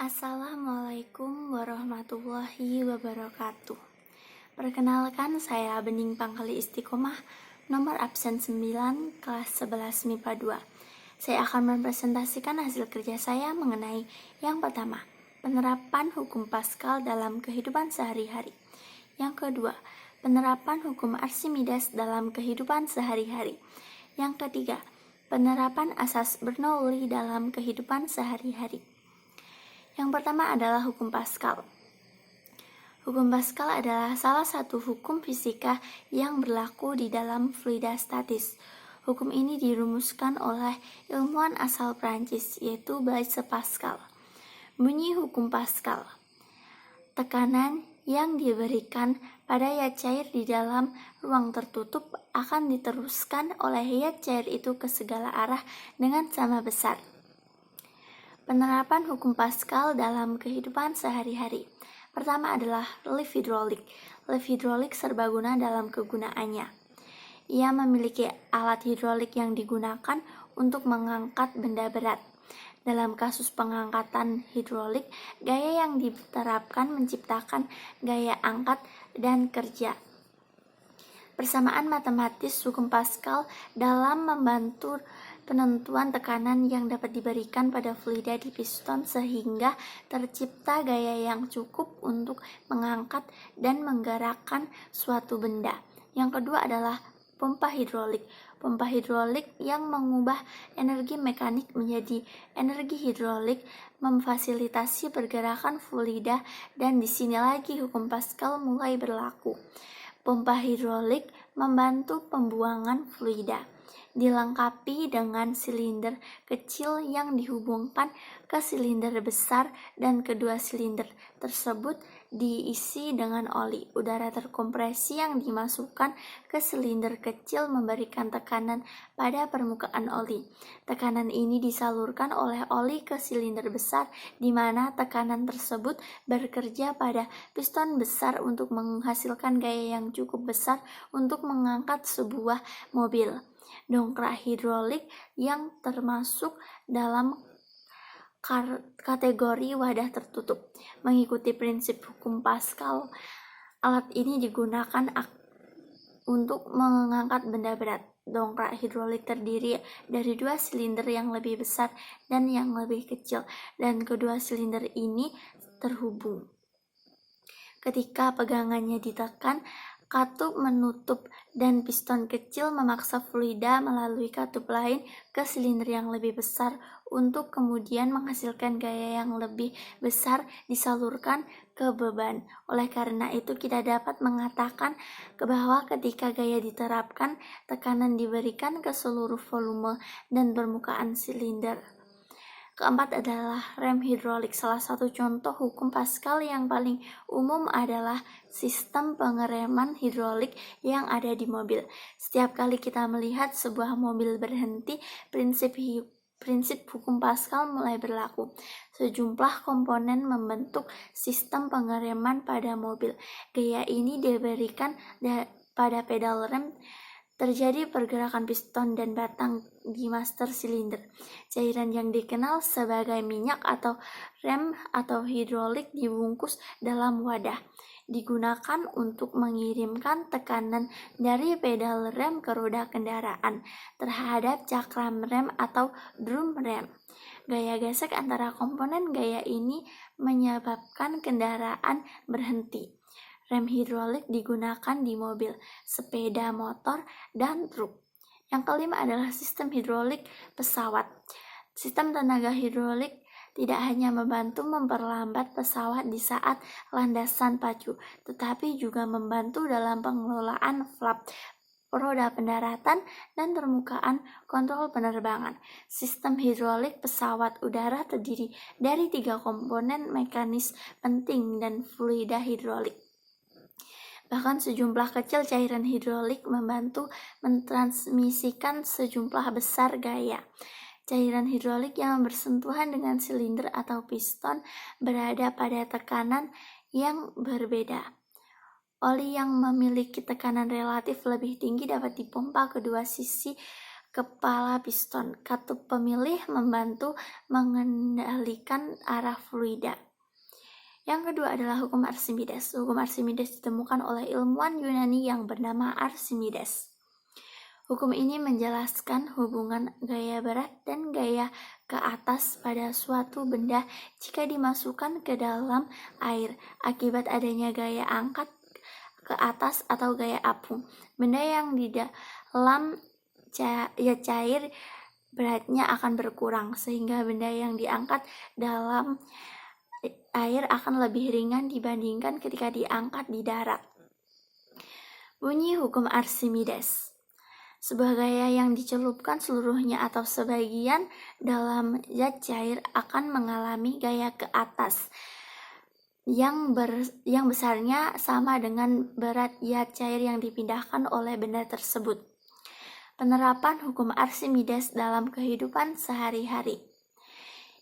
Assalamualaikum warahmatullahi wabarakatuh. Perkenalkan, saya Bening Pangkali Istiqomah, nomor absen 9, kelas 11 MIPA 2. Saya akan mempresentasikan hasil kerja saya mengenai yang pertama, penerapan hukum Pascal dalam kehidupan sehari-hari. Yang kedua, penerapan hukum Archimedes dalam kehidupan sehari-hari. Yang ketiga, penerapan asas Bernoulli dalam kehidupan sehari-hari. Yang pertama adalah hukum Pascal. Hukum Pascal adalah salah satu hukum fisika yang berlaku di dalam fluida statis. Hukum ini dirumuskan oleh ilmuwan asal Prancis, yaitu Blaise Pascal. Bunyi hukum Pascal: tekanan yang diberikan pada zat cair di dalam ruang tertutup akan diteruskan oleh zat cair itu ke segala arah dengan sama besar. Penerapan hukum Pascal dalam kehidupan sehari-hari. Pertama adalah lift hidrolik. Lift hidrolik serbaguna dalam kegunaannya. Ia memiliki alat hidrolik yang digunakan untuk mengangkat benda berat. Dalam kasus pengangkatan hidrolik, gaya yang diterapkan menciptakan gaya angkat dan kerja. Persamaan matematis hukum Pascal dalam membantu penentuan tekanan yang dapat diberikan pada fluida di piston sehingga tercipta gaya yang cukup untuk mengangkat dan menggerakkan suatu benda. Yang kedua adalah pompa hidrolik. Pompa hidrolik yang mengubah energi mekanik menjadi energi hidrolik memfasilitasi pergerakan fluida, dan di sini lagi hukum Pascal mulai berlaku. Pompa hidrolik membantu pembuangan fluida, dilengkapi dengan silinder kecil yang dihubungkan ke silinder besar, dan kedua silinder tersebut diisi dengan oli. Udara terkompresi yang dimasukkan ke silinder kecil memberikan tekanan pada permukaan oli. Tekanan ini disalurkan oleh oli ke silinder besar, di mana tekanan tersebut bekerja pada piston besar untuk menghasilkan gaya yang cukup besar untuk mengangkat sebuah mobil. Dongkrak hidrolik yang termasuk dalam kategori wadah tertutup. Mengikuti prinsip hukum Pascal, alat ini digunakan untuk mengangkat benda berat. Dongkrak hidrolik terdiri dari dua silinder yang lebih besar dan yang lebih kecil, dan kedua silinder ini terhubung. Ketika pegangannya ditekan, katup menutup dan piston kecil memaksa fluida melalui katup lain ke silinder yang lebih besar untuk kemudian menghasilkan gaya yang lebih besar disalurkan ke beban. Oleh karena itu, kita dapat mengatakan bahwa ketika gaya diterapkan, tekanan diberikan ke seluruh volume dan permukaan silinder. Keempat adalah rem hidrolik. Salah satu contoh hukum Pascal yang paling umum adalah sistem pengereman hidrolik yang ada di mobil. Setiap kali kita melihat sebuah mobil berhenti, prinsip hukum Pascal mulai berlaku. Sejumlah komponen membentuk sistem pengereman pada mobil. Gaya ini diberikan pada pedal rem. Terjadi pergerakan piston dan batang di master silinder. Cairan yang dikenal sebagai minyak atau rem atau hidrolik dibungkus dalam wadah. Digunakan untuk mengirimkan tekanan dari pedal rem ke roda kendaraan terhadap cakram rem atau drum rem. Gaya gesek antara komponen gaya ini menyebabkan kendaraan berhenti. Rem hidrolik digunakan di mobil, sepeda motor, dan truk. Yang kelima adalah sistem hidrolik pesawat. Sistem tenaga hidrolik tidak hanya membantu memperlambat pesawat di saat landasan pacu, tetapi juga membantu dalam pengelolaan flap, roda pendaratan, dan permukaan kontrol penerbangan. Sistem hidrolik pesawat udara terdiri dari 3 komponen mekanis penting dan fluida hidrolik. Bahkan sejumlah kecil cairan hidrolik membantu mentransmisikan sejumlah besar gaya. Cairan hidrolik yang bersentuhan dengan silinder atau piston berada pada tekanan yang berbeda. Oli yang memiliki tekanan relatif lebih tinggi dapat dipompa kedua sisi kepala piston. Katup pemilih membantu mengendalikan arah fluida. Yang kedua adalah hukum Archimedes. Hukum Archimedes ditemukan oleh ilmuwan Yunani yang bernama Archimedes. Hukum ini menjelaskan hubungan gaya berat dan gaya ke atas pada suatu benda jika dimasukkan ke dalam air akibat adanya gaya angkat ke atas atau gaya apung. Benda yang di dalam cair beratnya akan berkurang sehingga benda yang diangkat dalam air akan lebih ringan dibandingkan ketika diangkat di darat. Bunyi hukum Archimedes. Sebuah gaya yang dicelupkan seluruhnya atau sebagian dalam zat cair akan mengalami gaya ke atas yang besarnya sama dengan berat zat cair yang dipindahkan oleh benda tersebut. Penerapan hukum Archimedes dalam kehidupan sehari-hari.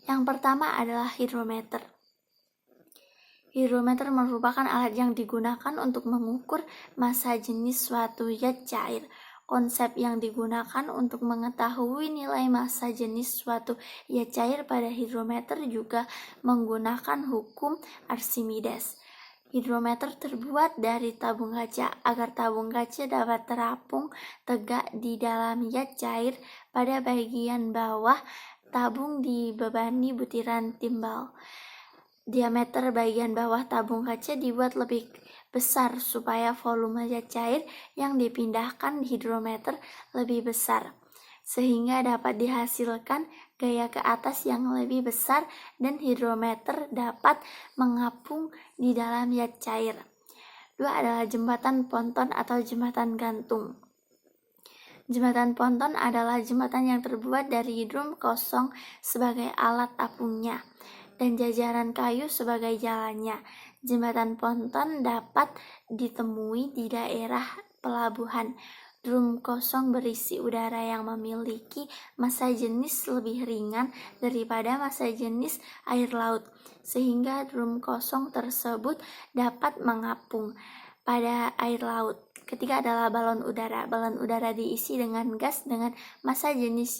Yang pertama adalah hidrometer. Hidrometer merupakan alat yang digunakan untuk mengukur massa jenis suatu zat cair. Konsep yang digunakan untuk mengetahui nilai massa jenis suatu zat cair pada hidrometer juga menggunakan hukum Archimedes. Hidrometer terbuat dari tabung kaca agar tabung kaca dapat terapung tegak di dalam zat cair. Pada bagian bawah tabung dibebani butiran timbal. Diameter bagian bawah tabung kaca dibuat lebih besar supaya volume zat cair yang dipindahkan di hidrometer lebih besar, sehingga dapat dihasilkan gaya ke atas yang lebih besar dan hidrometer dapat mengapung di dalam zat cair. Dua adalah jembatan ponton atau jembatan gantung. Jembatan ponton adalah jembatan yang terbuat dari drum kosong sebagai alat apungnya dan jajaran kayu sebagai jalannya. Jembatan ponton dapat ditemui di daerah pelabuhan. Drum kosong berisi udara yang memiliki massa jenis lebih ringan daripada massa jenis air laut, sehingga drum kosong tersebut dapat mengapung pada air laut. Ketiga adalah balon udara. Balon udara diisi dengan gas dengan massa jenis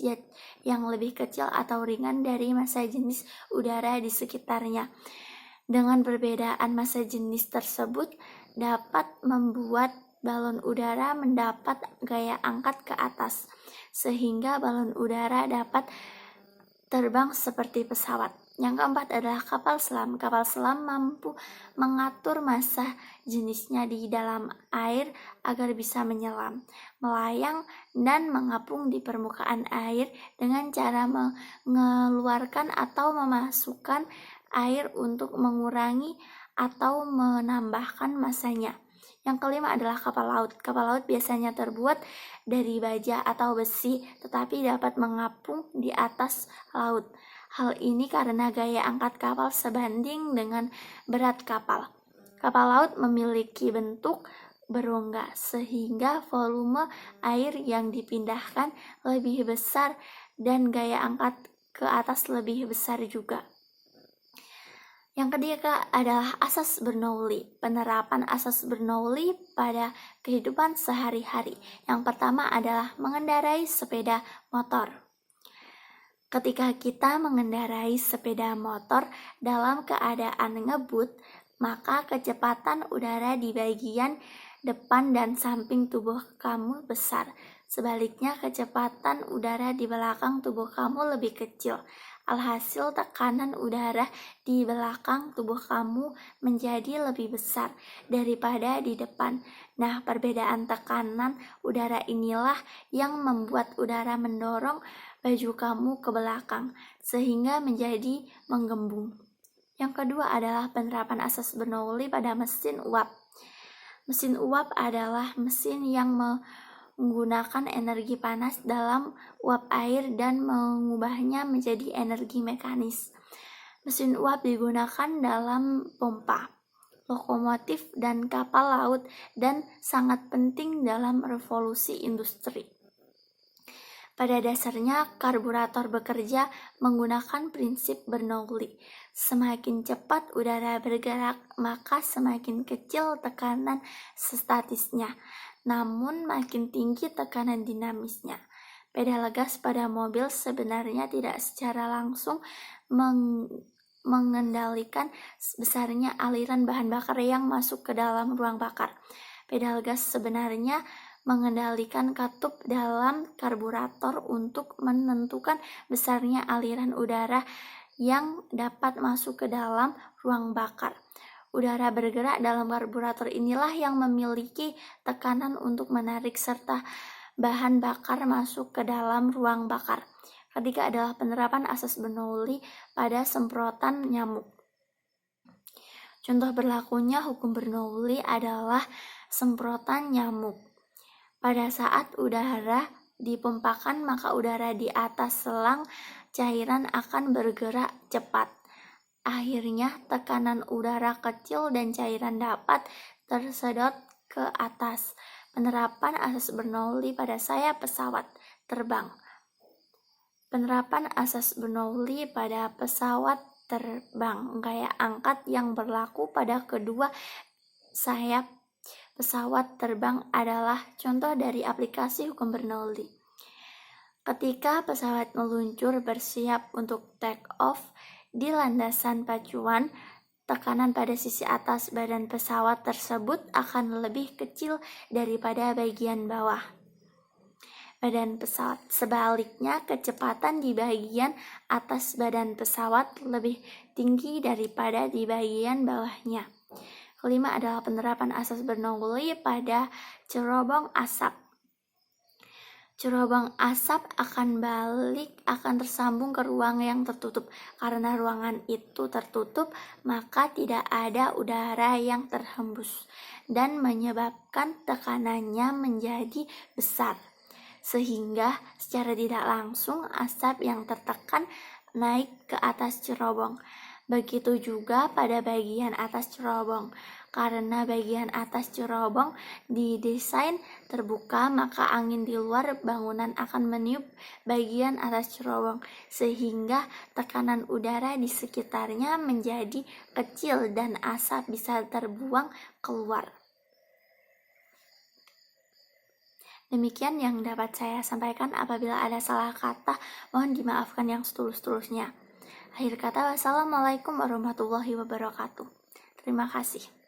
yang lebih kecil atau ringan dari massa jenis udara di sekitarnya. Dengan perbedaan massa jenis tersebut dapat membuat balon udara mendapat gaya angkat ke atas, sehingga balon udara dapat terbang seperti pesawat. Yang keempat adalah kapal selam. Kapal selam mampu mengatur massa jenisnya di dalam air agar bisa menyelam, melayang, dan mengapung di permukaan air dengan cara mengeluarkan atau memasukkan air untuk mengurangi atau menambahkan massanya. Yang kelima adalah kapal laut. Kapal laut biasanya terbuat dari baja atau besi, tetapi dapat mengapung di atas laut. Hal ini karena gaya angkat kapal sebanding dengan berat kapal. Kapal laut memiliki bentuk berongga, sehingga volume air yang dipindahkan lebih besar dan gaya angkat ke atas lebih besar juga. Yang ketiga adalah asas Bernoulli. Penerapan asas Bernoulli pada kehidupan sehari-hari. Yang pertama adalah mengendarai sepeda motor. Ketika kita mengendarai sepeda motor dalam keadaan ngebut, maka kecepatan udara di bagian depan dan samping tubuh kamu besar. Sebaliknya, kecepatan udara di belakang tubuh kamu lebih kecil. Alhasil, tekanan udara di belakang tubuh kamu menjadi lebih besar daripada di depan. Nah, perbedaan tekanan udara inilah yang membuat udara mendorong baju kamu ke belakang, sehingga menjadi menggembung. Yang kedua adalah penerapan asas Bernoulli pada mesin uap. Mesin uap adalah mesin yang menggunakan energi panas dalam uap air dan mengubahnya menjadi energi mekanis. Mesin uap digunakan dalam pompa, lokomotif, dan kapal laut dan sangat penting dalam revolusi industri. Pada dasarnya, karburator bekerja menggunakan prinsip Bernoulli. Semakin cepat udara bergerak, maka semakin kecil tekanan statisnya, namun makin tinggi tekanan dinamisnya. Pedal gas pada mobil sebenarnya tidak secara langsung mengendalikan besarnya aliran bahan bakar yang masuk ke dalam ruang bakar. Pedal gas sebenarnya mengendalikan katup dalam karburator untuk menentukan besarnya aliran udara yang dapat masuk ke dalam ruang bakar. Udara bergerak dalam karburator inilah yang memiliki tekanan untuk menarik serta bahan bakar masuk ke dalam ruang bakar. Ketiga adalah penerapan asas Bernoulli pada semprotan nyamuk. Contoh berlakunya hukum Bernoulli adalah semprotan nyamuk. Pada saat udara dipompakan, maka udara di atas selang cairan akan bergerak cepat. Akhirnya, tekanan udara kecil dan cairan dapat tersedot ke atas. Penerapan asas Bernoulli pada sayap pesawat terbang. Penerapan asas Bernoulli pada pesawat terbang gaya angkat yang berlaku pada kedua sayap pesawat terbang adalah contoh dari aplikasi hukum Bernoulli. Ketika pesawat meluncur bersiap untuk take off di landasan pacuan, tekanan pada sisi atas badan pesawat tersebut akan lebih kecil daripada bagian bawah badan pesawat. Sebaliknya, kecepatan di bagian atas badan pesawat lebih tinggi daripada di bagian bawahnya. Kelima adalah penerapan asas Bernoulli pada cerobong asap. Cerobong asap akan tersambung ke ruang yang tertutup. Karena ruangan itu tertutup, maka tidak ada udara yang terhembus dan menyebabkan tekanannya menjadi besar. Sehingga secara tidak langsung asap yang tertekan naik ke atas cerobong. Begitu juga pada bagian atas cerobong. Karena bagian atas cerobong didesain terbuka, maka angin di luar bangunan akan meniup bagian atas cerobong, sehingga tekanan udara di sekitarnya menjadi kecil dan asap bisa terbuang keluar. Demikian yang dapat saya sampaikan. Apabila ada salah kata, mohon dimaafkan yang setulus-tulusnya. Akhir kata, wassalamualaikum warahmatullahi wabarakatuh. Terima kasih.